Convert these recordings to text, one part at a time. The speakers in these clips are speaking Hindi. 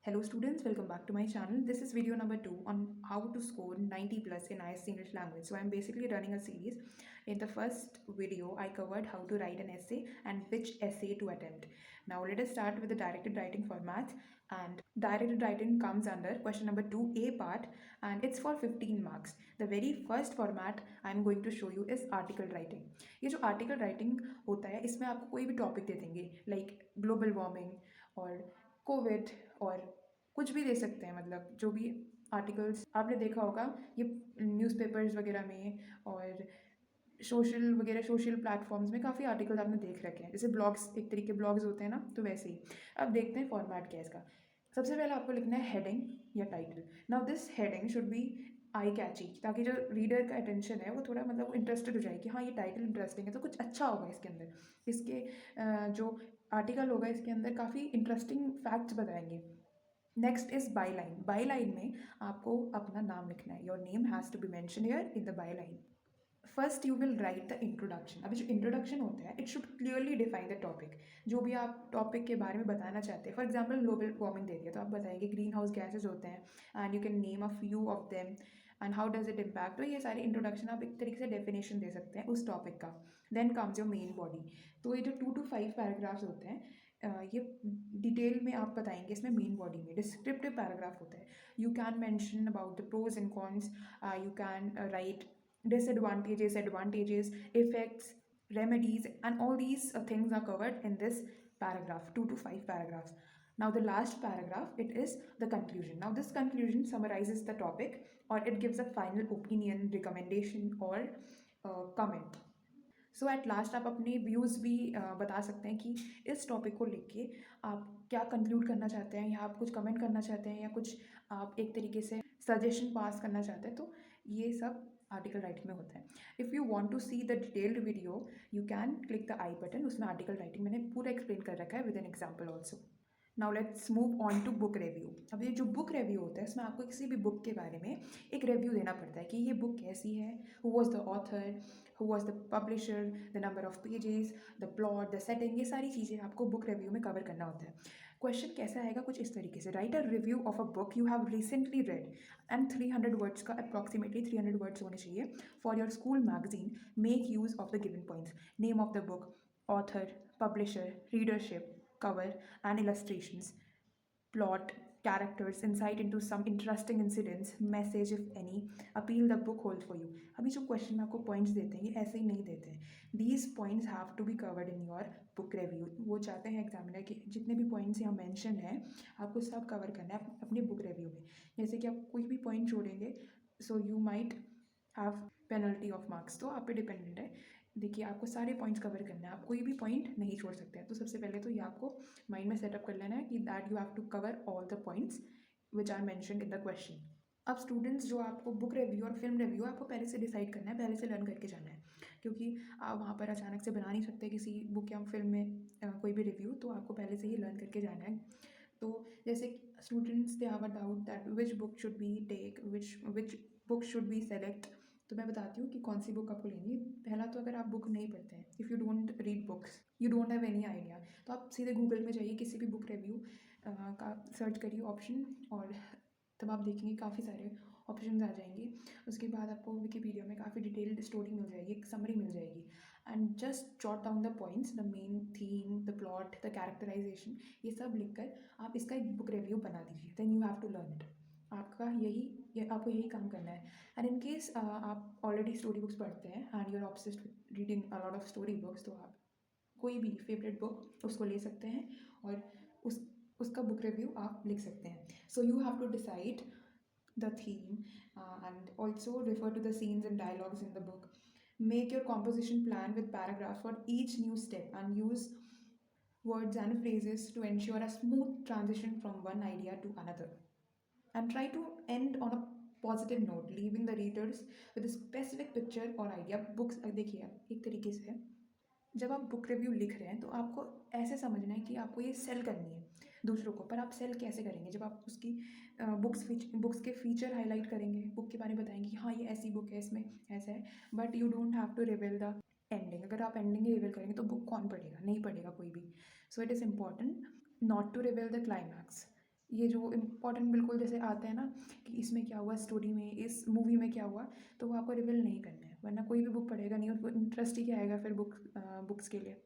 Hello students, welcome back to my channel. This is video number 2 on how to score 90 plus in IELTS English language. So I'm basically running a series. In the first video, I covered how to write an essay and which essay to attempt. Now let us start with the directed writing format, and directed writing comes under question number 2A part, and it's for 15 marks. The very first format I'm going to show you is article writing. ये जो article writing होता है इसमें आपको कोई भी टॉपिक दे देंगे like global warming और कोविड और कुछ भी दे सकते हैं, मतलब जो भी आर्टिकल्स आपने देखा होगा ये न्यूज़पेपर्स वगैरह में और सोशल वगैरह सोशल प्लेटफॉर्म्स में काफ़ी आर्टिकल्स आपने देख रखे हैं, जैसे ब्लॉग्स, एक तरीके ब्लॉग्स होते हैं ना, तो वैसे ही। अब देखते हैं फॉर्मेट क्या है इसका। सबसे पहले आपको लिखना है हेडिंग या title. Now this heading should be eye catchy, ताकि जो रीडर का अटेंशन है वो थोड़ा मतलब इंटरेस्टेड हो जाए कि हाँ ये टाइटल इंटरेस्टिंग है तो कुछ अच्छा होगा इसके अंदर। इसके जो आर्टिकल होगा इसके अंदर काफ़ी इंटरेस्टिंग फैक्ट्स बताएंगे। Next is byline. Byline में आपको अपना नाम लिखना है। Your name has to be mention here in the byline. First you will write the introduction. अभी जो इंट्रोडक्शन होता है it should clearly define the topic, जो भी आप टॉपिक के बारे में बताना चाहते हैं। फॉर एग्जाम्पल ग्लोबल वार्मिंग दे दिया तो आप बताएंगे ग्रीन हाउस गैसेज होते हैं and you can name a few of them and how does it impact. तो ये सारे इंट्रोडक्शन आप एक तरीके से डेफिनेशन दे सकते हैं उस टॉपिक का। Then comes your main body. तो ये जो 2 to 5 पैराग्राफ्स होते हैं, ये डिटेल में आप बताएंगे। इसमें मेन बॉडी में डिस्क्रिप्टिव पैराग्राफ होता है। You can mention about the pros and cons, you can write disadvantages, advantages, effects, remedies, and all these things are covered in this paragraph, 2 to 5 paragraphs. Now the last paragraph, it is the conclusion. Now this conclusion summarizes the topic, or it gives a final opinion, recommendation, or comment. So at last आप अपने व्यूज़ भी बता सकते हैं कि इस टॉपिक को लेके आप क्या कंक्लूड करना चाहते हैं, या आप कुछ कमेंट करना चाहते हैं, या कुछ आप एक तरीके से सजेशन पास करना चाहते हैं। तो ये सब आर्टिकल राइटिंग में होता है। If you want to see the detailed video you can click the I button. उसमें आर्टिकल राइटिंग मैंने पूरा एक्सप्लेन कर रखा है with an example also. Now let's move on to book review. अब ये जो बुक रिव्यू होता है इसमें आपको किसी भी बुक के बारे में एक रिव्यू देना पड़ता है कि ये बुक कैसी है, who was the author, who was the publisher, the number of pages, the plot, the setting, ये सारी चीज़ें आपको बुक रिव्यू में कवर करना होता है। क्वेश्चन कैसा आएगा कुछ इस तरीके से, right a review of a book you have recently red and 300 words का, अप्रॉक्सीमेटली 300 वर्ड्स होने चाहिए for your school magazine. Make use of the given points, name of the book, author, publisher, readership, cover and illustrations, plot, characters, insight into some interesting incidents, message if any, appeal the book holds for you। अभी जो क्वेश्चन में आपको पॉइंट्स देते हैं ये ऐसे ही नहीं देते हैं। These points have to be covered in your book review. वो चाहते हैं एग्जामिनर कि जितने भी पॉइंट्स यहाँ मेंशन हैं आपको सब कवर करना है अपनी बुक रिव्यू में। जैसे कि आप कोई भी पॉइंट छोड़ेंगे so you might have penalty of marks. तो आप पे डिपेंडेंट है। देखिए आपको सारे पॉइंट्स कवर करना है, आप कोई भी पॉइंट नहीं छोड़ सकते हैं। तो सबसे पहले तो ये आपको माइंड में सेटअप कर लेना है कि that you have to cover all the points which are mentioned in the question. अब स्टूडेंट्स जो आपको बुक रिव्यू और फिल्म रिव्यू आपको पहले से डिसाइड करना है, पहले से लर्न करके जाना है, क्योंकि आप वहाँ पर अचानक से बना नहीं सकते किसी बुक या फिल्म में कोई भी रिव्यू। तो आपको पहले से ही लर्न करके जाना है। तो जैसे students they have a doubt that which book should be take, which book should be select. तो मैं बताती हूँ कि कौन सी बुक आपको लेनी है। पहला तो अगर आप बुक नहीं पढ़ते हैं, if you don't read books, you don't have any idea, तो आप सीधे गूगल में जाइए, किसी भी बुक रिव्यू का सर्च करिए ऑप्शन, और तब आप देखेंगे काफ़ी सारे ऑप्शन आ जाएंगे। उसके बाद आपको विकीपीडिया में काफ़ी डिटेल्ड स्टोरी मिल जाएगी, एक समरी मिल जाएगी। And just jot down the points, the main theme, the plot, the characterisation, ये सब लिखकर आप इसका एक बुक रिव्यू बना दीजिए। Then you have to learn it. आपका आपको यही काम करना है। एंड इन केस आप ऑलरेडी स्टोरी बुक्स पढ़ते हैं and you are obsessed with reading a lot of story books, तो आप कोई भी फेवरेट बुक उसको ले सकते हैं और उस उसका बुक रिव्यू आप लिख सकते हैं। So you have to decide the theme and also refer to the scenes and dialogues in the book. Make your composition plan with paragraph for each new step and use words and phrases to ensure a smooth transition from one idea to another. And try to end on a positive note, leaving the readers with a specific picture or idea। Books देखिए एक तरीके से जब आप बुक रिव्यू लिख रहे हैं तो आपको ऐसे समझना है कि आपको ये सेल करनी है दूसरों को। पर आप सेल कैसे करेंगे, जब आप उसकी बुक्स के फीचर हाईलाइट करेंगे, बुक के बारे में बताएंगे कि हाँ ये ऐसी बुक है, इसमें ऐसा है, but you don't have to reveal the ending. अगर आप एंडिंग ही रिवील करेंगे तो बुक कौन पढ़ेगा, नहीं पढ़ेगा कोई भी। So it is important not to reveal the climax. ये जो इम्पोर्टेंट बिल्कुल जैसे आते हैं ना कि इसमें क्या हुआ स्टोरी में, इस मूवी में क्या हुआ, तो वो आपको रिवील नहीं करना है, वरना कोई भी बुक पढ़ेगा नहीं, उसको इंटरेस्ट ही क्या आएगा फिर बुक्स के लिए।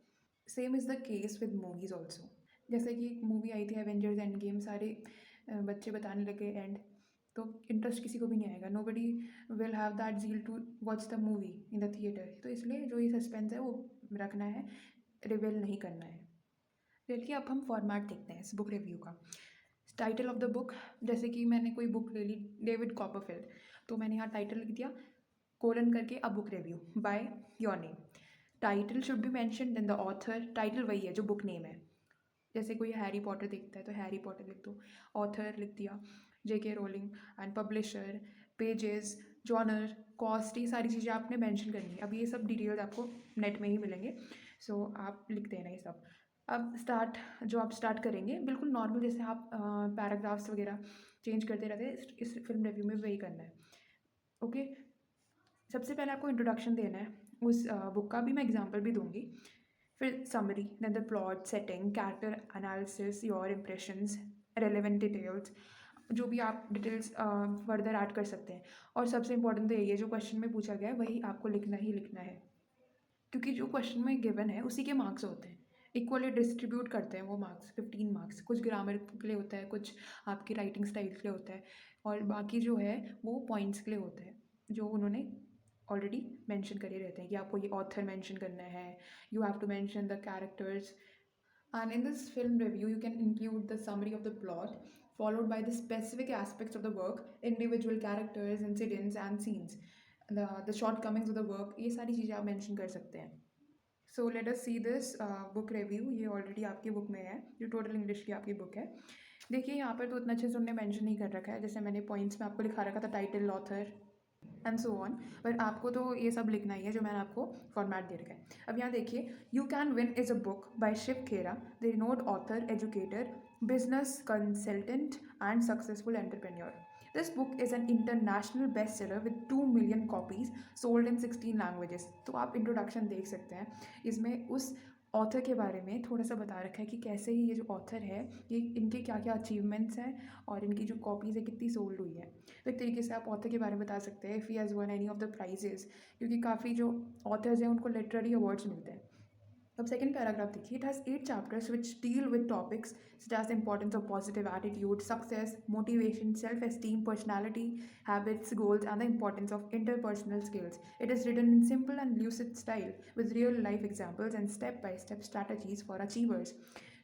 Same is the case with movies also. जैसे कि एक मूवी आई थी एवेंजर्स एंड गेम, सारे बच्चे बताने लगे एंड, तो इंटरेस्ट किसी को भी नहीं आएगा, nobody will have that zeal to watch the movie in the theatre. तो इसलिए जो ये सस्पेंस है वो रखना है, रिवील नहीं करना है। चलिए अब हम फॉर्मेट देखते हैं इस बुक रिव्यू का। टाइटल ऑफ द बुक, जैसे कि मैंने कोई बुक ले ली डेविड कॉपरफील्ड, तो मैंने यहाँ टाइटल लिख दिया कोलन करके a book review by your name. Title should be mentioned in the author, title वही है जो बुक नेम है। जैसे कोई हैरी पॉटर देखता है तो हैरी पॉटर लिख दो, ऑथर लिख दिया J K Rowling, and publisher, pages, genre, cost, ये सारी चीज़ें आपने मेंशन करनी है। अब ये सब डिटेल्स आपको नेट में ही मिलेंगे, सो आप लिख देना ये सब। अब जो आप स्टार्ट करेंगे बिल्कुल नॉर्मल, जैसे आप पैराग्राफ्स वगैरह चेंज करते रहते हैं, इस फिल्म रिव्यू में वही करना है। ओके, सबसे पहले आपको इंट्रोडक्शन देना है उस बुक का, भी मैं एग्जांपल भी दूंगी। फिर summary, then the plot, setting, character analysis, your impressions, relevant details, जो भी आप डिटेल्स फर्दर ऐड कर सकते हैं। और सबसे इंपॉर्टेंट तो यही है, जो क्वेश्चन में पूछा गया है वही आपको लिखना ही लिखना है, क्योंकि जो क्वेश्चन में गिवन है उसी के मार्क्स होते हैं, इक्वली डिस्ट्रीब्यूट करते हैं वो मार्क्स, 15 मार्क्स, कुछ ग्रामर के लिए होता है, कुछ आपकी राइटिंग स्टाइल के लिए होता है, और बाकी जो है वो पॉइंट्स के लिए होता है, जो उन्होंने ऑलरेडी मेंशन करे रहते हैं कि आपको ये ऑथर मेंशन करना है, you have to mention the characters. And in this film review, you can include the summary of the plot, followed by the specific aspects of the work, individual characters, incidents, and scenes, the shortcomings of the work, ये सारी चीज़ें आप mention कर सकते हैं। So let us see this book review, ये ऑलरेडी आपकी बुक में है, जो टोटल इंग्लिश की आपकी बुक है। देखिए यहाँ पर तो उतना अच्छे से उन्होंने मेंशन नहीं कर रखा है, जैसे मैंने पॉइंट्स में आपको लिखा रखा था title, author and so on, पर आपको तो ये सब लिखना ही है जो मैंने आपको फॉर्मेट दे रखा है। अब यहाँ देखिए, you can win is a book by Shiv Khera, the renowned author, educator, business consultant and successful entrepreneur. This book is an international best seller with 2 million copies sold in 16 languages. तो आप इंट्रोडक्शन देख सकते हैं, इसमें उस ऑथर के बारे में थोड़ा सा बता रखा है कि कैसे ही ये जो ऑथर है, ये इनके क्या क्या अचीवमेंट्स हैं और इनकी जो कॉपीज़ है कितनी सोल्ड हुई है। तो एक तरीके से आप ऑथर के बारे में बता सकते हैं, if he has won any of the prizes, क्योंकि काफ़ी जो ऑथर्स हैं उनको लिटरेरी अवार्ड्स मिलते हैं। अब सेकंड पैराग्राफ देखिए, it has 8 chapters which deal with topics such as the importance of positive attitude, success, motivation, self-esteem, personality, habits, goals, and the importance of interpersonal skills. It is written in simple and lucid style with real life examples and step-by-step strategies for achievers.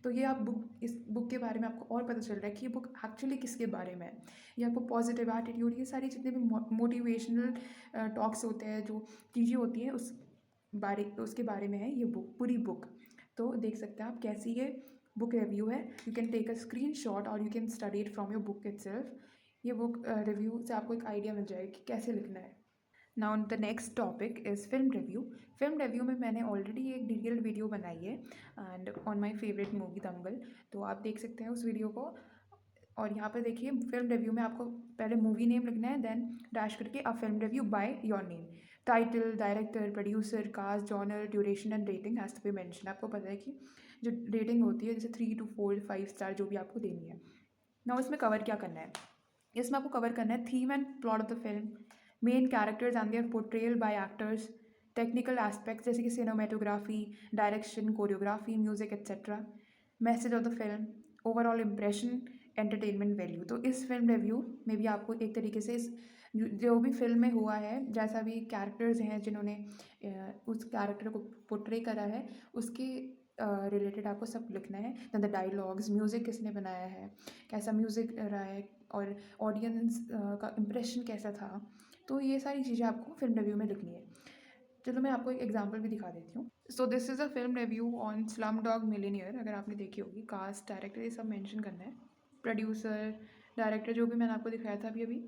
तो ये आप इस बुक के बारे में आपको और पता चल रहा है कि ये बुक एक्चुअली किसके बारे में है। ये आपको पॉजिटिव एटीट्यूड, ये सारी जितने भी मोटिवेशनल टॉक्स होते हैं, जो चीज़ें होती हैं उसके बारे में है ये बुक, पूरी बुक। तो देख सकते हैं आप कैसी ये बुक रिव्यू है। You can take a screenshot और you can study it from your book itself. ये बुक रिव्यू से आपको एक आइडिया मिल जाएगा कि कैसे लिखना है। Now the next topic is film review. Film review में मैंने ऑलरेडी एक डिटेल्ड वीडियो बनाई है and on my favourite movie Dangal, तो आप देख सकते हैं उस वीडियो को। और यहाँ पर देखिए, फिल्म रिव्यू में आपको पहले मूवी नेम लिखना है, देन डैश करके a film review by your name, title, director, producer, cast, genre, duration and rating has to be mention. आपको पता है कि जो रेटिंग होती है जैसे 3 to 4 5 स्टार जो भी आपको देनी है। ना इसमें कवर क्या करना है, इसमें आपको कवर करना है theme and plot of the film, main characters and their portrayal by actors, technical aspects जैसे कि cinematography, direction, choreography, music etcetera, message of the film, overall impression, entertainment value. तो इस फिल्म रिव्यू में भी आपको एक तरीके से इस जो भी फिल्म में हुआ है, जैसा भी कैरेक्टर्स हैं जिन्होंने उस कैरेक्टर को पोर्ट्रे करा है, उसके रिलेटेड आपको सब लिखना है। द डायलॉग्स, म्यूज़िक किसने बनाया है, कैसा म्यूज़िक रहा है, और ऑडियंस का इम्प्रेशन कैसा था। तो ये सारी चीज़ें आपको फिल्म रिव्यू में लिखनी है। चलो मैं आपको एक एग्जांपल भी दिखा देती हूँ। So this is a film review on slum dog millionaire. अगर आपने देखी होगी, कास्ट, डायरेक्टर, ये सब मेंशन करना है, प्रोड्यूसर, डायरेक्टर, जो भी मैंने आपको दिखाया था अभी अभी।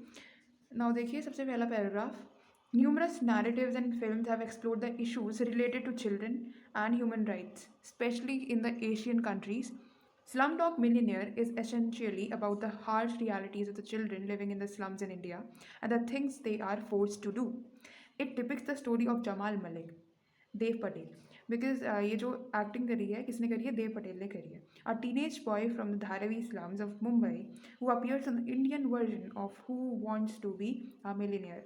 नाउ देखिए सबसे पहला paragraph, numerous narratives and films have explored the issues related to children and human rights, especially in the Asian countries. Slumdog Millionaire is essentially about the harsh realities of the children living in the slums in India and the things they are forced to do. It depicts the story of Jamal Malik, Dev Patel, because ये जो एक्टिंग करी है किसने करी है, देव पटेल ने करी है. अ teenage boy from the Dharavi slums of Mumbai who appears in the Indian version of Who Wants to Be a Millionaire,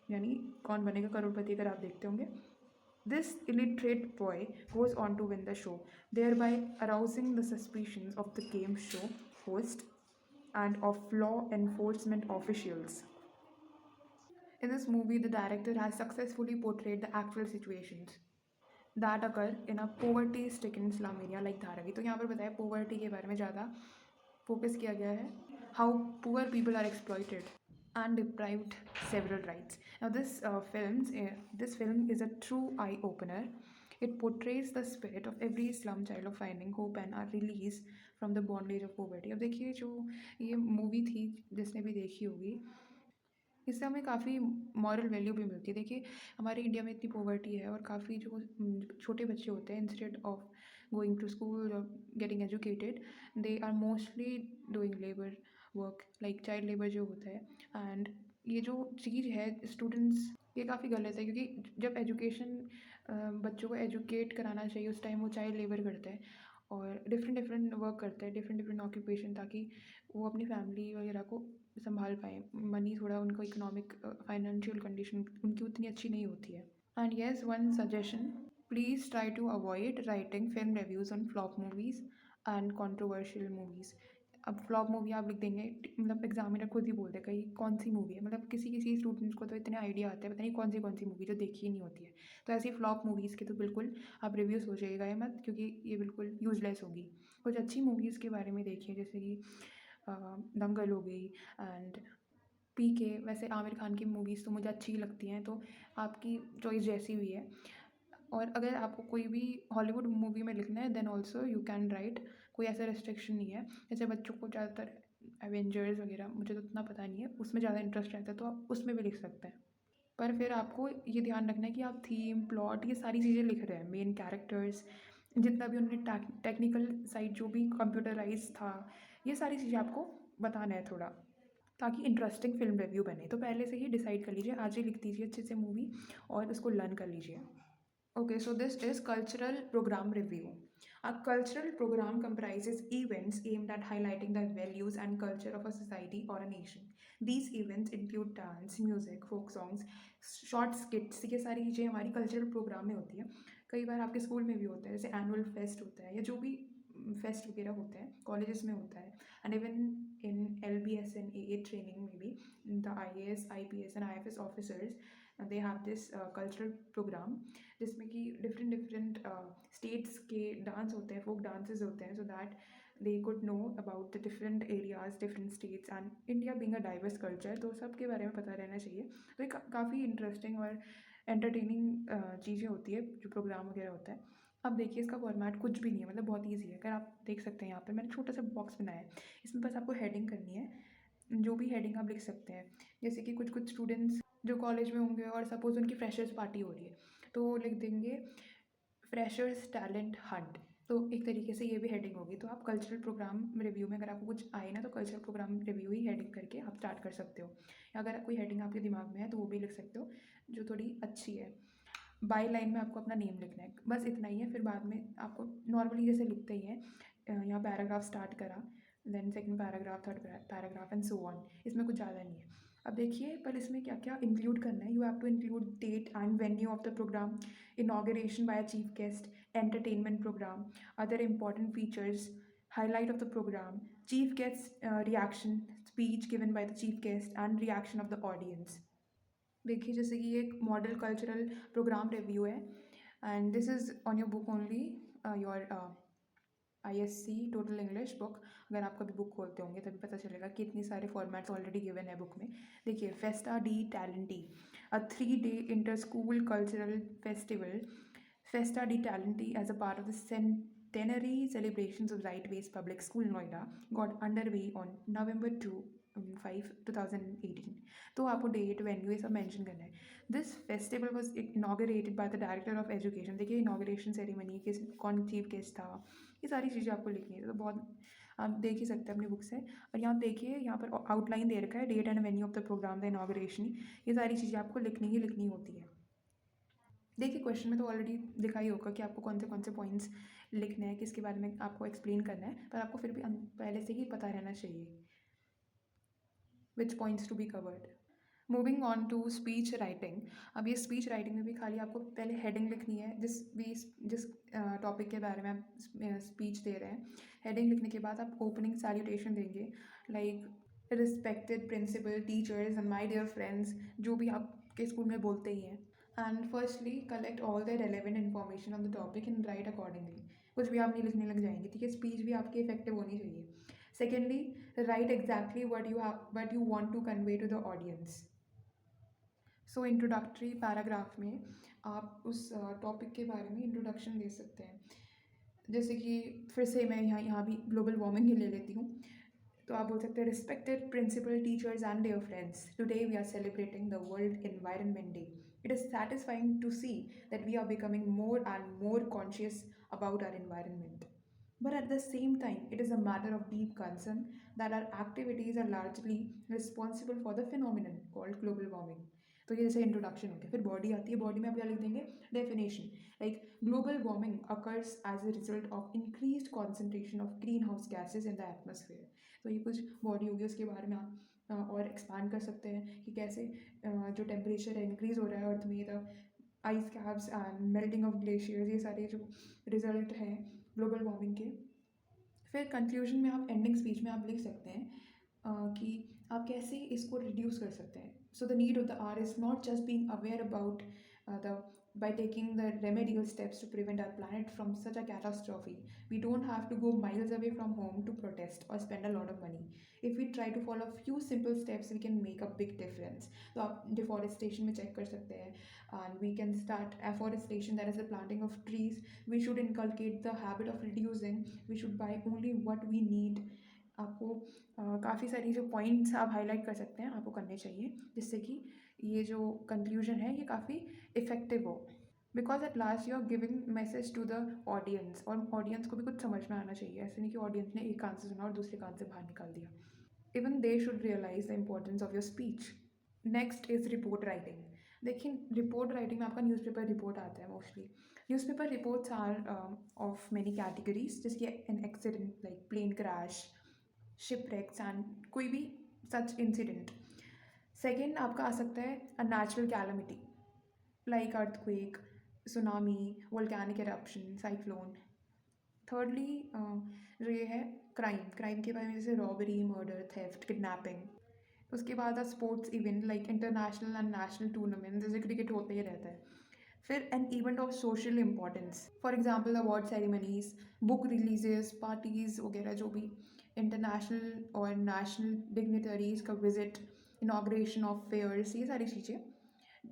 यानी कौन बनेगा करोड़पति, अगर आप देखते होंगे. This illiterate boy goes on to win the show, thereby arousing the suspicions of the game show host and of law enforcement officials. In this movie, the director has successfully portrayed the actual situations that occur in a poverty stricken slum area like Dharavi. तो यहाँ पर बताया poverty के बारे में ज़्यादा फोकस किया गया है. How poor people are exploited and deprived several rights. Now, this film is a true eye opener. It portrays the spirit of every slum child of finding hope and a release from the bondage of poverty. अब देखिए जो ये मूवी थी, जिसने भी देखी होगी, इससे हमें काफ़ी मॉरल वैल्यू भी मिलती है. देखिए हमारे इंडिया में इतनी पॉवर्टी है और काफ़ी जो छोटे बच्चे होते हैं, instead of going to school और getting educated, they are mostly doing labour work, like child labour जो होता है. एंड ये जो चीज़ है स्टूडेंट्स, ये काफ़ी गलत है, क्योंकि जब एजुकेशन बच्चों को एजुकेट कराना चाहिए उस टाइम वो चाइल्ड लेबर करता है और डिफरेंट डिफरेंट वर्क करता है, डिफरेंट डिफरेंट ऑक्यूपेशन, ताकि वो अपनी फैमिली वगैरह को संभाल पाएँ. मनी थोड़ा उनको इकोनॉमिक फाइनेंशियल कंडीशन उनकी उतनी अच्छी नहीं होती है. And yes, one suggestion, please try to avoid writing film reviews on flop movies and controversial movies. अब फ्लॉप मूवी आप लिख देंगे, मतलब एग्जामिनर खुद ही बोल देगा ये कौन सी मूवी है. मतलब किसी किसी स्टूडेंट्स को तो इतने आइडिया आते हैं, पता नहीं कौन सी मूवी जो देखी ही नहीं होती है. तो ऐसी फ्लॉप मूवीज़ के तो बिल्कुल आप रिव्यू सोचिएगा ही मत, क्योंकि ये बिल्कुल यूजलेस होगी. कुछ अच्छी मूवीज़ के बारे में देखिए, जैसे कि दंगल हो गई एंड पीके. वैसे आमिर खान की मूवीज़ तो मुझे अच्छी ही लगती हैं, तो आपकी चॉइस जैसी भी है. और अगर आपको कोई भी हॉलीवुड मूवी में लिखना है then also you can write, कोई ऐसा रिस्ट्रिक्शन नहीं है. जैसे बच्चों को ज़्यादातर एवेंजर्स वगैरह, मुझे तो उतना पता नहीं है, उसमें ज़्यादा इंटरेस्ट रहता है, तो आप उसमें भी लिख सकते हैं. पर फिर आपको ये ध्यान रखना है कि आप थीम, प्लॉट, ये सारी चीज़ें लिख रहे हैं, मेन कैरेक्टर्स, जितना भी उन्होंने टेक्निकल साइड जो भी कंप्यूटराइज था, ये सारी चीज़ें आपको बताना है थोड़ा, ताकि इंटरेस्टिंग फिल्म रिव्यू बने. तो पहले से ही डिसाइड कर लीजिए, आज ही लिख दीजिए अच्छे से मूवी और उसको लर्न कर लीजिए. Okay, so this is cultural program review. A cultural program comprises events aimed at highlighting the values and culture of a society or a nation. These events include dance, music, folk songs, short skits. ये सारी चीज़ें हमारी cultural program में होती हैं. कई बार आपके स्कूल में भी होता है, जैसे annual fest होता है या जो भी फेस्ट वगैरह होते हैं, कॉलेजेस में होता है. And even in LBS and AA training में भी the IAS, IPS and IFS officers, they have this cultural programme, जिसमें कि डिफरेंट डिफरेंट स्टेट्स के डांस होते हैं, फोक डांसेस होते हैं, so that they could know about the different areas, different states and India being a diverse culture, तो सबके बारे में पता रहना चाहिए. तो ये काफ़ी इंटरेस्टिंग और एंटरटेनिंग चीज़ें होती है जो प्रोग्राम वगैरह होता है. अब देखिए इसका फॉर्मेट कुछ भी नहीं है, मतलब बहुत ईजी है. अगर आप देख सकते हैं यहाँ पे मैंने छोटा सा बॉक्स बनाया है, इसमें बस आपको हेडिंग करनी है, जो भी हेडिंग आप लिख सकते हैं. जैसे कि कुछ कुछ स्टूडेंट्स जो कॉलेज में होंगे और सपोज उनकी फ्रेशर्स पार्टी हो रही है, तो वो लिख देंगे फ्रेशर्स टैलेंट हंट. तो एक तरीके से ये भी हेडिंग होगी. तो आप कल्चरल प्रोग्राम रिव्यू में अगर आपको कुछ आए ना, तो कल्चरल प्रोग्राम रिव्यू ही हेडिंग करके आप स्टार्ट कर सकते हो. या अगर कोई हेडिंग आपके दिमाग में है तो वो भी लिख सकते हो जो थोड़ी अच्छी है. बाई लाइन में आपको अपना नेम लिखना है, बस इतना ही है. फिर बाद में आपको नॉर्मली जैसे लिखते ही हैं, यहाँ पैराग्राफ स्टार्ट करा, then second paragraph, third paragraph and so on. इसमें कुछ ज़्यादा नहीं है. अब देखिए पर इसमें क्या क्या इंक्लूड करना है. You have to include date and venue of the programme, inauguration by a chief guest, entertainment programme, other important features, highlight of the program, chief guest reaction, speech given by the chief guest and reaction of the audience. देखिए जैसे कि ये एक मॉडल कल्चरल प्रोग्राम रिव्यू है and this is on your book only, your ISC total English book. अगर आप कभी बुक खोलते होंगे तभी पता चलेगा कि इतनी सारे फॉर्मेट्स ऑलरेडी गिवन है बुक में. देखिए Festa D टैलेंटी, a 3-day inter school cultural festival. Festa di Talenti, as a part of the centenary celebrations of Right Ways Public School Noida, got underway on November 5, 2018. तो आपको डेट, वेन्यू, ये सब मेंशन करना है. This festival was inaugurated by the director of education. देखिए इनाग्रेशन सेरेमनी किस, कौन चीफ गेस्ट था, ये सारी चीज़ें आपको लिखनी है. तो बहुत आप देख ही सकते हैं अपनी बुक से. और यहाँ देखिए यहाँ पर आउटलाइन दे रखा है, date and venue of the programme, the inauguration. ये सारी चीज़ें आपको लिखनी ही लिखनी होती है. देखिए क्वेश्चन में तो ऑलरेडी लिखा ही होगा कि आपको कौन से पॉइंट्स लिखने हैं, किसके बारे में आपको एक्सप्लेन करना है, पर आपको फिर भी पहले से ही पता रहना चाहिए which points to be covered. Moving on to speech writing. अब ये स्पीच राइटिंग में भी खाली आपको पहले हेडिंग लिखनी है, जिस टॉपिक के बारे में आप स्पीच दे रहे हैं। हेडिंग लिखने के बाद आप ओपनिंग सैल्यूटेशन देंगे, like respected principal, teachers and my dear friends, जो भी आपके स्कूल में बोलते ही हैं। And firstly collect all the relevant information on the topic and write accordingly. कुछ भी आप नहीं लिखने लग जाएंगे, ठीक है। स्पीच भी आपकी इफेक्टिव होनी चाहिए। Secondly, write exactly what you want to convey to the audience. So introductory paragraph में आप उस टॉपिक के बारे में इंट्रोडक्शन दे सकते हैं। जैसे कि फिर से मैं यहाँ भी ग्लोबल वार्मिंग ही ले लेती हूँ। तो आप बोल सकते हैं, respected principal, teachers and their friends, today we are celebrating the world environment day. It is satisfying to see that we are becoming more and more conscious about our environment. But at the same time, it is a matter of deep concern that our activities are largely responsible for the phenomenon called global warming. तो ये जैसे इंट्रोडक्शन हो गया। फिर बॉडी आती है, बॉडी में आप क्या लिख देंगे, definition, like global warming occurs as a result of increased concentration of greenhouse gases in the atmosphere. तो ये कुछ बॉडी होगी, उसके बारे में आप और एक्सपांड कर सकते हैं कि कैसे जो टेम्परेचर है इंक्रीज हो रहा है अर्थ में, the ice caps and melting of glaciers, ये सारे जो रिजल्ट हैं ग्लोबल वार्मिंग के। फिर कंक्लूजन में आप एंडिंग स्पीच में आप लिख सकते हैं कि आप कैसे इसको रिड्यूस कर सकते हैं। So the need of the hour is not just being aware about the by taking the remedial steps to prevent our planet from such a catastrophe. We don't have to go miles away from home to protest or spend a lot of money. If we try to follow a few simple steps, we can make a big difference. तो आप deforestation में check कर सकते हैं, and we can start afforestation, that is the planting of trees. We should inculcate the habit of reducing. We should buy only what we need. आपको काफ़ी सारी जो पॉइंट्स आप हाईलाइट कर सकते हैं, आपको करने चाहिए, जिससे कि ये जो कंक्लूजन है ये काफ़ी इफ़ेक्टिव हो। Because at last you are giving message to the audience, और ऑडियंस को भी कुछ समझ में आना चाहिए। ऐसे नहीं कि ऑडियंस ने एक कान से सुना और दूसरे कान से बाहर निकाल दिया। Even they should realise the importance of your speech. Next is report writing. देखिए रिपोर्ट राइटिंग में आपका न्यूज़पेपर रिपोर्ट आता है mostly. Newspaper reports are of many categories, जैसे an accident like plane crash, shipwrecks and कोई भी सच इंसिडेंट। सेकेंड आपका आ सकता है a natural calamity like earthquake, tsunami, volcanic eruption, cyclone. Thirdly जो ये है क्राइम के बारे में, जैसे रॉबरी, मर्डर, थेफ्ट, किडनैपिंग। उसके बाद sports event like international and national tournament, जैसे क्रिकेट होता ही रहता है। फिर an event of social importance, for example award ceremonies, book releases, parties वगैरह, जो भी इंटरनेशनल और नेशनल डिग्निटरीज का विजिट, इनाग्रेशन ऑफ फेयर्स, ये सारी चीज़ें।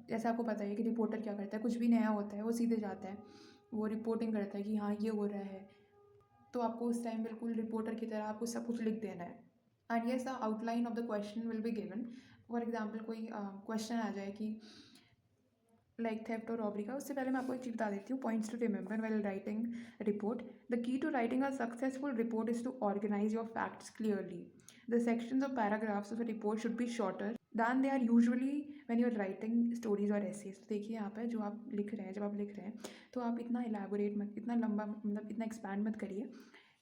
जैसे आपको पता है कि रिपोर्टर क्या करता है, कुछ भी नया होता है वो सीधे जाता है, वो रिपोर्टिंग करता है कि हाँ ये हो रहा है। तो आपको उस टाइम बिल्कुल रिपोर्टर की तरह आपको सब कुछ लिख देना है। And yes the outline of the question will be given. For example कोई क्वेश्चन आ जाए कि लाइक थेफ्ट और रॉबरी का, उससे पहले मैं आपको एक चीज़ बता देती हूँ, points to remember while writing report. The key to writing a successful report is to organise your facts clearly. The sections or paragraphs of a report should be shorter than they are usually when you're writing stories or essays. तो देखिए यहाँ पर जो आप लिख रहे हैं, जब आप लिख रहे हैं तो आप इतना elaborate मत, इतना लंबा, मतलब इतना expand मत करिए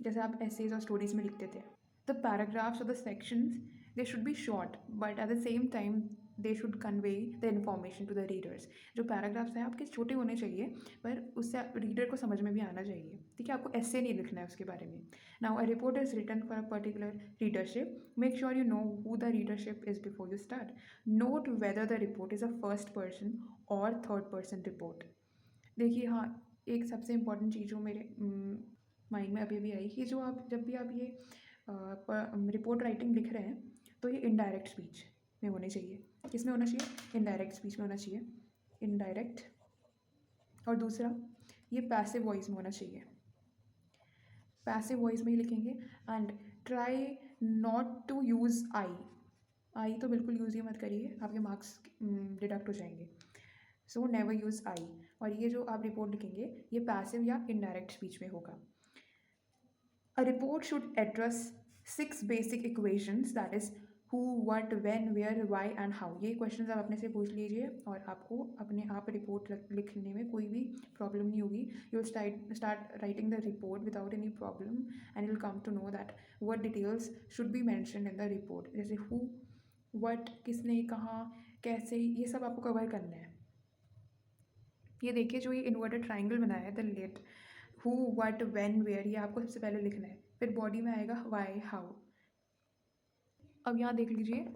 जैसे आप essays और stories में लिखते थे। The paragraphs or the sections, they should be short, but at the same time they should convey the information to the readers. जो पैराग्राफ्स हैं आपके छोटे होने चाहिए, पर उससे रीडर को समझ में भी आना चाहिए, ठीक है। आपको ऐसे नहीं लिखना है उसके बारे में। Now a report is written for a particular readership. Make sure you know who the readership is before you start. Note whether the report is a first person और थर्ड पर्सन रिपोर्ट। देखिए हाँ, एक सबसे इम्पॉर्टेंट चीज़ जो मेरे माइंड में अभी भी आई कि जो आप जब भी आप ये रिपोर्ट राइटिंग लिख रहे हैं तो ये इनडायरेक्ट स्पीच में होने चाहिए। किस में होना चाहिए? इनडायरेक्ट स्पीच में होना चाहिए, इनडायरेक्ट। और दूसरा ये पैसिव वॉइस में होना चाहिए, पैसिव वॉइस में ही लिखेंगे। And try not to use I तो बिल्कुल यूज़ ही मत करिए, आपके मार्क्स डिडक्ट हो जाएंगे। सो नेवर यूज़ आई। और ये जो आप रिपोर्ट लिखेंगे ये पैसिव या इनडायरेक्ट स्पीच में होगा। A report should address 6 basic equations, that is who, what, when, where, why and how, ये क्वेश्चंस आप अपने से पूछ लीजिए और आपको अपने आप रिपोर्ट लिखने में कोई भी प्रॉब्लम नहीं होगी. You will start writing the report without any problem and you will come to know that what details should be mentioned in the report. जैसे हु, व्हाट, किसने, कहाँ, कैसे, ये सब आपको कवर करना है. ये देखिए जो ये इन्वर्टेड ट्राइंगल बनाया है the lead, who, what, when, where, ये आपको सबसे पहले लिखना है. फिर बॉडी में आएगा व्हाई, हाउ. अब यहाँ देख लीजिए,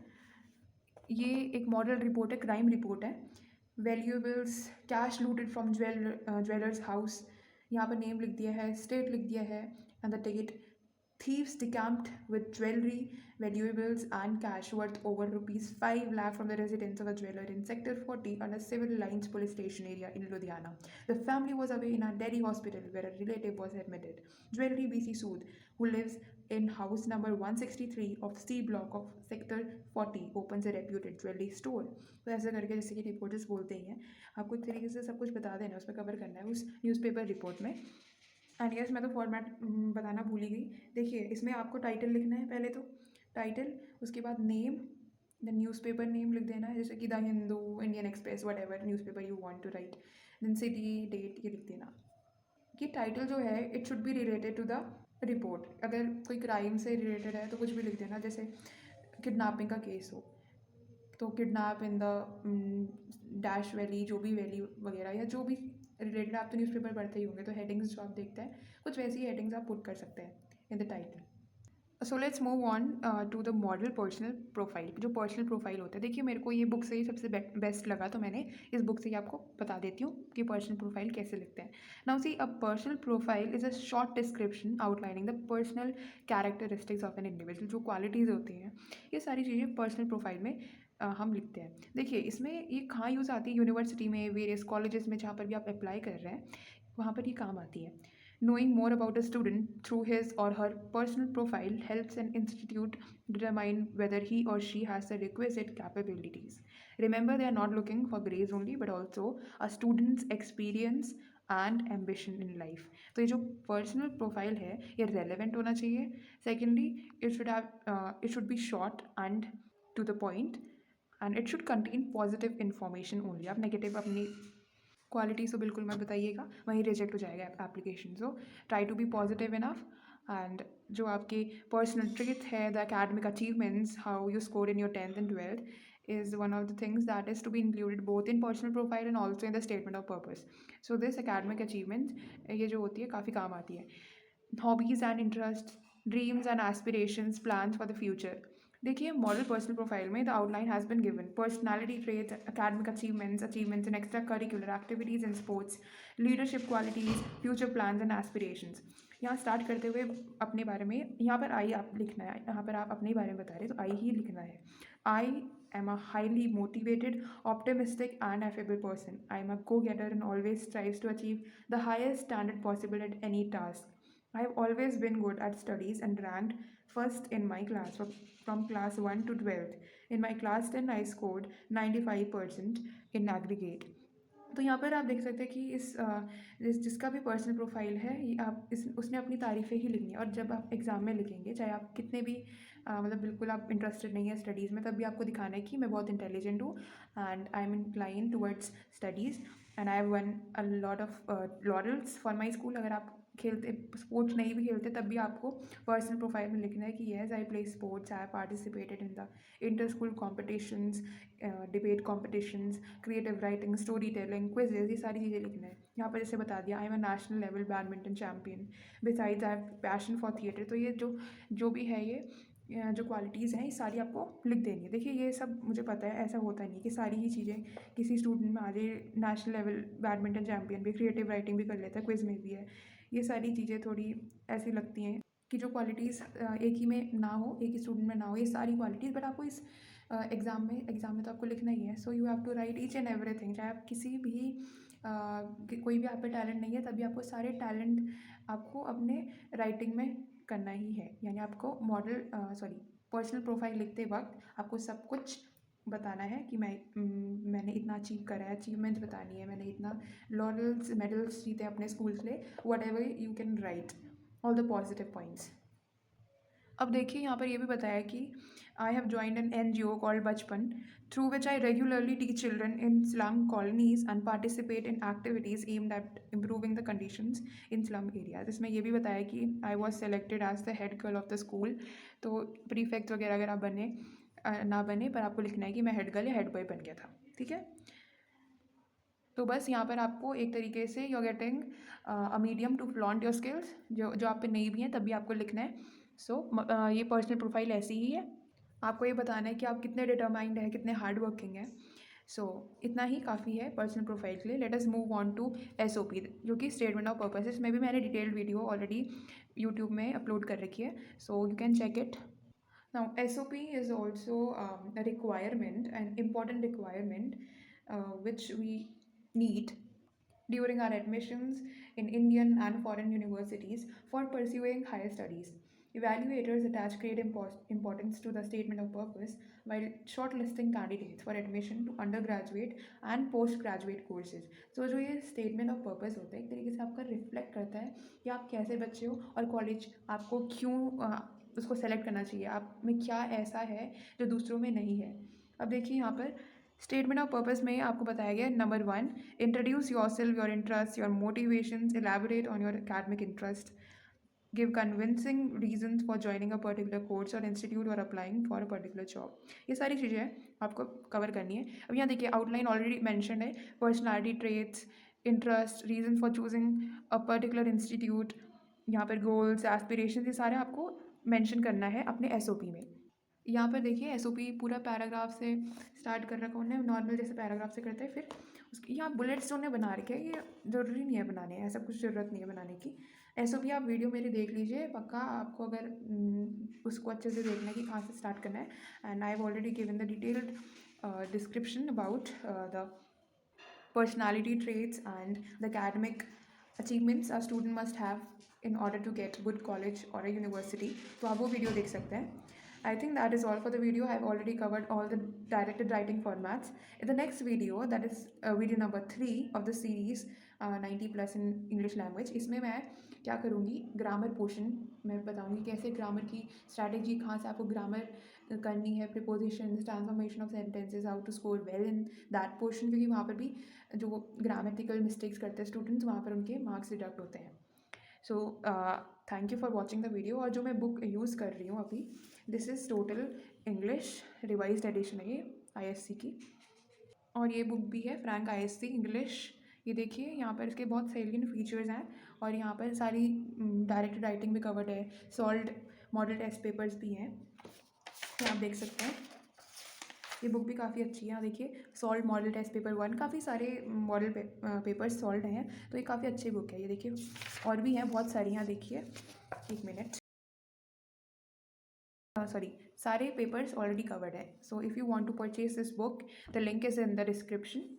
ये एक मॉडल रिपोर्ट है, क्राइम रिपोर्ट है. Valuables, cash looted from jewellers house, यहाँ पर नेम लिख दिया है, स्टेट लिख दिया है and the date. Thieves decamped with jewelry, valuables, and cash worth over rupees 5 lakh from the residence of a jeweler in Sector 40 under Civil Lines Police Station area in Ludhiana. The family was away in a Delhi hospital where a relative was admitted. Jewelry BC Sood, who lives in house number 163 of C block of Sector 40, opens a reputed jewelry store. तो ऐसा करके जैसे कि रिपोर्टर्स बोलते ही हैं, आपको एक तरीके से सब कुछ बता देना, उसमें कवर करना है उस न्यूज़पेपर रिपोर्ट में. एंड यस, मैं तो फॉर्मेट बताना भूल ही गई. देखिए इसमें आपको टाइटल लिखना है, पहले तो टाइटल, उसके बाद नेम, देन न्यूज़पेपर नेम लिख देना है, जैसे कि the Hindu, Indian Express, whatever newspaper you want to write. Then city, date, ये लिख देना. कि टाइटल जो है it should be related to the report. अगर कोई क्राइम से रिलेटेड है तो कुछ भी लिख देना, जैसे किडनैपिंग का केस हो तो kidnap in the dash valley, जो भी वैली वगैरह या जो भी रिलेटेड, आप तो न्यूज़पेपर पढ़ते ही होंगे तो हेडिंग्स जो आप देखते हैं कुछ वैसी हेडिंग्स आप पुट कर सकते हैं in the title. So let's move on to the model personal profile. जो पर्सनल प्रोफाइल होता है, देखिए मेरे को ये बुक से ही सबसे बेस्ट लगा तो मैंने इस बुक से ही आपको बता देती हूँ कि पर्सनल प्रोफाइल कैसे लिखते हैं. Now see, a personal profile is a short description outlining the personal characteristics of an individual. जो क्वालिटीज़ होती हैं ये सारी चीज़ें पर्सनल प्रोफाइल में हम लिखते हैं. देखिए इसमें ये कहाँ यूज़ आती है, यूनिवर्सिटी में, वेरियस कॉलेजेस में, जहाँ पर भी आप अप्लाई कर रहे हैं वहाँ पर ये काम आती है. Knowing more about a student through his or her personal profile helps an institute determine whether he or she has the requisite capabilities. Remember, they are not looking for grades only, but also a student's experience and ambition in life. तो ये जो personal profile है ये relevant होना चाहिए. Secondly, it should be short and to the point, and it should contain positive information only. आप negative अपनी क्वालिटी तो बिल्कुल मत बताइएगा, वहीं रिजेक्ट हो जाएगा application. So try to be positive enough. And जो आपके पर्सनल ट्रेट है, the academic achievements, how you score in your 10th and 12th is one of the things that is to be included both in personal profile and also in the statement of purpose. So this academic achievement ये जो होती है काफ़ी काम आती है. Hobbies and interest, dreams and aspirations, plans for the future. देखिए मॉडल पर्सनल प्रोफाइल में the outline has been given. Personality traits, academic achievements in extra curricular activities in sports, leadership qualities, future plans and aspirations. यहाँ स्टार्ट करते हुए अपने बारे में, यहाँ पर आई आप लिखना है, यहाँ पर आप अपने बारे में बता रहे हैं तो आई ही लिखना है. आई am a highly motivated, optimistic and affable person. I am a go-getter and always strives to achieve the highest standard possible at any task. I have always been good at studies and ranked first in my class from class 1 to 12th. In my class 10, I scored 95% in aggregate. तो यहाँ पर आप देख सकते हैं कि जिसका भी पर्सनल प्रोफाइल है ये आप उसने अपनी तारीफ़ें ही लिखनी है. और जब आप एग्ज़ाम में लिखेंगे, चाहे आप कितने भी मतलब बिल्कुल आप इंटरेस्टेड नहीं है स्टडीज़ में, तब भी आपको दिखाना है कि मैं बहुत इंटेलिजेंट हूँ and I am incline towards studies and I have one a lot of laurels for my school. अगर आप खेलते स्पोर्ट्स नहीं भी खेलते तब भी आपको पर्सनल प्रोफाइल में लिखना है कि yes I play sports, I participated in the inter school competitions, debate competitions, creative writing, story telling, quizzes, ये सारी चीज़ें लिखना है. यहाँ पर जैसे बता दिया I am a national level badminton champion, besides I have passion for theatre. तो ये जो भी है ये जो क्वालिटीज़ हैं ये सारी आपको लिख देनी है. देखिए ये सब मुझे पता है, ऐसा होता नहीं कि सारी ही चीज़ें किसी स्टूडेंट में आ जाए. नेशनल लेवल बैडमिंटन चैम्पियन भी, क्रिएटिव राइटिंग भी कर लेता है, क्विज में भी है. ये सारी चीज़ें थोड़ी ऐसी लगती हैं कि जो क्वालिटीज़ एक ही में ना हो, एक ही स्टूडेंट में ना हो, ये सारी क्वालिटीज़, बट आपको इस एग्ज़ाम में तो आपको लिखना ही है. So you have to write each and everything. चाहे आप किसी भी कोई भी आप पे टैलेंट नहीं है तभी आपको सारे टैलेंट आपको अपने राइटिंग में करना ही है. यानी आपको पर्सनल प्रोफाइल लिखते वक्त आपको सब कुछ बताना है कि मैंने इतना अचीव करा है, अचीवमेंट्स बतानी है, मैंने इतना लॉरल्स मेडल्स जीते अपने स्कूल से, whatever you can write all the positive points. अब देखिए यहाँ पर ये भी बताया कि I have joined an NGO called Bachpan through which I regularly teach children in slum colonies and participate in activities aimed at improving the conditions in slum areas. इसमें ये भी बताया कि I was selected as the head girl of the school. तो प्रीफेक्ट वगैरह अगर आप बने ना बने, पर आपको लिखना है कि मैं हेड गर्ल या हेड बॉय बन गया था। ठीक है, तो बस यहाँ पर आपको एक तरीके से you are getting a medium to flaunt your skills, जो आप पे नहीं भी हैं तब भी आपको लिखना है। सो ये पर्सनल प्रोफाइल ऐसी ही है। आपको ये बताना है कि आप कितने डिटरमाइंड हैं, कितने हार्ड वर्किंग हैं। सो इतना ही काफ़ी है पर्सनल प्रोफाइल के लिए। Let us move on to SOP, जो कि स्टेटमेंट ऑफ पर्पस। इसमें भी मैंने डिटेल्ड वीडियो ऑलरेडी यूट्यूब में अपलोड कर रखी है, so you can check it. Now, SOP is also a requirement, an important requirement which we need during our admissions in Indian and foreign universities for pursuing higher studies. Evaluators attach great importance to the statement of purpose while shortlisting candidates for admission to undergraduate and postgraduate courses. So जो ये statement of purpose होता है एक तरीके से आपका रिफ्लेक्ट करता है कि आप कैसे बच्चे हो और कॉलेज आपको क्यों उसको सेलेक्ट करना चाहिए, आप में क्या ऐसा है जो दूसरों में नहीं है। अब देखिए यहाँ पर स्टेटमेंट ऑफ पर्पस में आपको बताया गया number 1, introduce your self, your interest, your motivations, elaborate on your academic interest, give convincing reasons for joining a particular course और इंस्टीट्यूट और applying for a particular job. ये सारी चीज़ें आपको कवर करनी है। अब यहाँ देखिए आउटलाइन ऑलरेडी मैंशन है, personality traits, interest, reason for choosing a particular institute, यहाँ पर गोल्स, एस्पिरेशन, ये सारे आपको मेंशन करना है अपने SOP में। यहाँ पर देखिए SOP पूरा पैराग्राफ से स्टार्ट कर रखा उन्होंने, नॉर्मल जैसे पैराग्राफ से करते हैं, फिर उसके यहाँ बुलेट्स जो उन्होंने बना रखे हैं, ये ज़रूरी नहीं है बनाने, ऐसा कुछ ज़रूरत नहीं है बनाने की। SOP आप वीडियो मेरी देख लीजिए, पक्का आपको अगर उसको अच्छे से देखना है कि कहाँ से स्टार्ट करना है। And I have already given the detailed description about the personality traits and the academic achievements a student must have in order to get good college or a university. तो आप वो वीडियो देख सकते हैं। I think that is all for the video. I have already covered all the directed writing formats. In the next video, that is video number 3 of the series 90 plus in English language, इसमें मैं क्या करूँगी, ग्रामर पोर्शन मैं बताऊँगी कैसे ग्रामर की स्ट्रैटेजी, कहाँ से आपको ग्रामर करनी है, prepositions, transformation of sentences, how to score well in that portion, क्योंकि वहाँ पर भी जो ग्रामेटिकल मिस्टेक्स करते हैं स्टूडेंट्स, वहाँ पर उनके मार्क्स डिडक्ट होते हैं। So thank you for watching the video. और जो मैं बुक यूज़ कर रही हूँ अभी, this is total English revised edition है ये ISC की, और ये बुक भी है फ्रैंक ISC इंग्लिश। ये देखिए यहाँ पर इसके बहुत सेलियंट फीचर्स हैं, और यहाँ पर सारी डायरेक्टेड राइटिंग भी कवर्ड है, सॉल्व्ड मॉडल टेस्ट पेपर्स भी हैं, ये आप देख सकते हैं। ये बुक भी काफ़ी अच्छी है। यहाँ देखिए सॉल्व मॉडल टेस्ट पेपर 1, काफ़ी सारे मॉडल पेपर्स सॉल्व हैं, तो ये काफ़ी अच्छी बुक है। ये देखिए और भी हैं बहुत सारी, यहाँ देखिए, एक मिनट, सॉरी, सारे पेपर्स ऑलरेडी कवर्ड है। So if you want to purchase this book, the link is in the description.